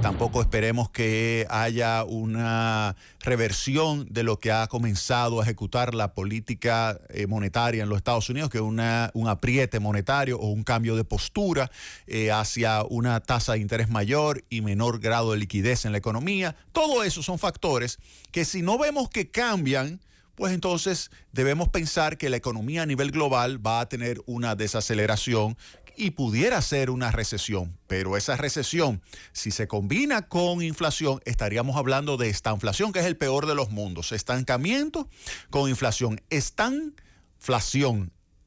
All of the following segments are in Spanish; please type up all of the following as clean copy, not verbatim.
Tampoco esperemos que haya una reversión de lo que ha comenzado a ejecutar la política monetaria en los Estados Unidos, que es un apriete monetario o un cambio de postura hacia una tasa de interés mayor y menor grado de liquidez en la economía. Todo eso son factores que si no vemos que cambian, pues entonces debemos pensar que la economía a nivel global va a tener una desaceleración y pudiera ser una recesión. Pero esa recesión, si se combina con inflación, estaríamos hablando de estanflación, que es el peor de los mundos. Estancamiento con inflación.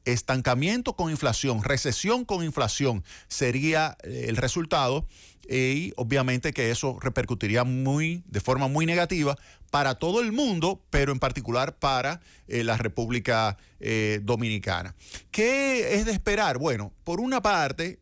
Estancamiento con inflación, recesión con inflación sería el resultado, y obviamente que eso repercutiría de forma muy negativa para todo el mundo, pero en particular para la República Dominicana. ¿Qué es de esperar? Bueno, por una parte,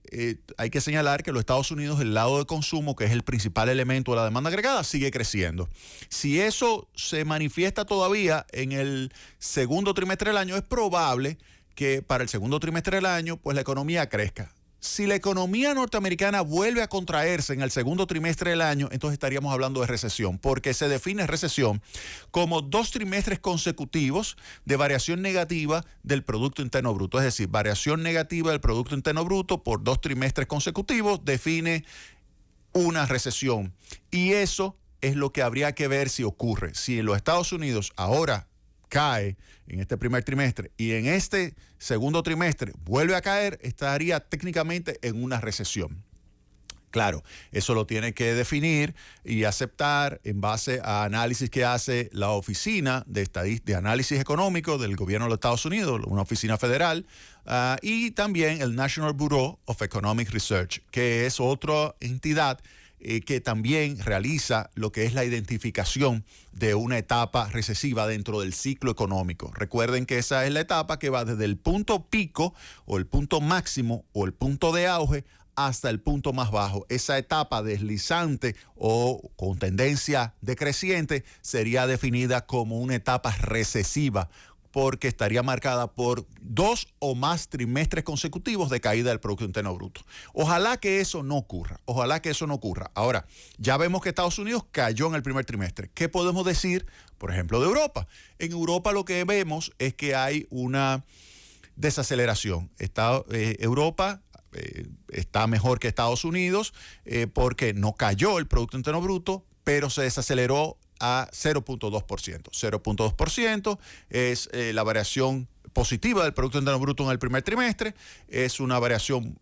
hay que señalar que los Estados Unidos, el lado de consumo, que es el principal elemento de la demanda agregada, sigue creciendo. Si eso se manifiesta todavía en el segundo trimestre del año, es probable que para el segundo trimestre del año, pues la economía crezca. Si la economía norteamericana vuelve a contraerse en el segundo trimestre del año, entonces estaríamos hablando de recesión, porque se define recesión como 2 trimestres consecutivos de variación negativa del Producto Interno Bruto. Es decir, variación negativa del Producto Interno Bruto por 2 trimestres consecutivos define una recesión. Y eso es lo que habría que ver si ocurre. Si en los Estados Unidos ahora cae en este primer trimestre y en este segundo trimestre vuelve a caer, estaría técnicamente en una recesión. Claro, eso lo tiene que definir y aceptar en base a análisis que hace la Oficina de Análisis Económico del Gobierno de los Estados Unidos, una oficina federal, y también el National Bureau of Economic Research, que es otra entidad que también realiza lo que es la identificación de una etapa recesiva dentro del ciclo económico. Recuerden que esa es la etapa que va desde el punto pico o el punto máximo o el punto de auge hasta el punto más bajo. Esa etapa deslizante o con tendencia decreciente sería definida como una etapa recesiva, porque estaría marcada por 2 o más trimestres consecutivos de caída del Producto Interno Bruto. Ojalá que eso no ocurra, ojalá que eso no ocurra. Ahora, ya vemos que Estados Unidos cayó en el primer trimestre. ¿Qué podemos decir, por ejemplo, de Europa? En Europa lo que vemos es que hay una desaceleración. Europa está mejor que Estados Unidos porque no cayó el Producto Interno Bruto, pero se desaceleró a 0.2%. 0.2% es la variación positiva del Producto Interno Bruto en el primer trimestre. Es una variación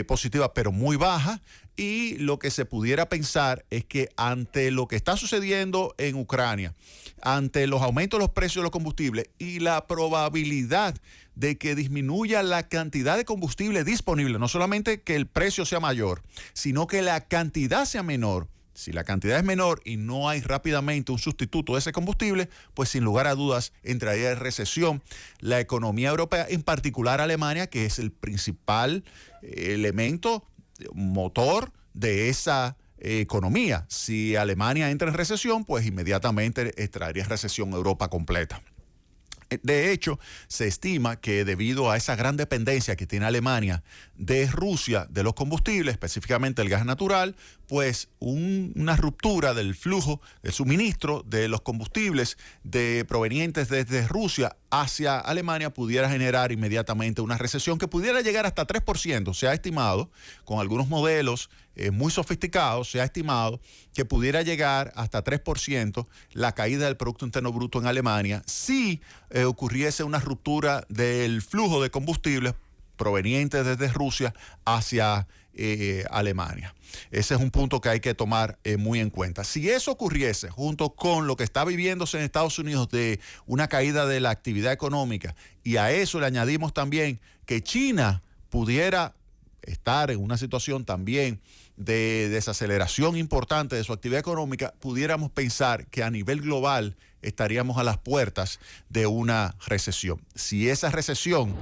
positiva pero muy baja, y lo que se pudiera pensar es que ante lo que está sucediendo en Ucrania, ante los aumentos de los precios de los combustibles y la probabilidad de que disminuya la cantidad de combustible disponible, no solamente que el precio sea mayor, sino que la cantidad sea menor. Si la cantidad es menor y no hay rápidamente un sustituto de ese combustible, pues sin lugar a dudas entraría en recesión la economía europea, en particular Alemania, que es el principal elemento, motor de esa economía. Si Alemania entra en recesión, pues inmediatamente entraría en recesión Europa completa. De hecho, se estima que debido a esa gran dependencia que tiene Alemania de Rusia, de los combustibles, específicamente el gas natural, pues una ruptura del flujo de suministro de los combustibles provenientes desde Rusia hacia Alemania pudiera generar inmediatamente una recesión que pudiera llegar hasta 3%. Se ha estimado, con algunos modelos muy sofisticados, se ha estimado que pudiera llegar hasta 3% la caída del Producto Interno Bruto en Alemania si ocurriese una ruptura del flujo de combustibles provenientes desde Rusia hacia Alemania. Ese es un punto que hay que tomar muy en cuenta. Si eso ocurriese junto con lo que está viviéndose en Estados Unidos de una caída de la actividad económica, y a eso le añadimos también que China pudiera estar en una situación también de desaceleración importante de su actividad económica, pudiéramos pensar que a nivel global estaríamos a las puertas de una recesión. Si esa recesión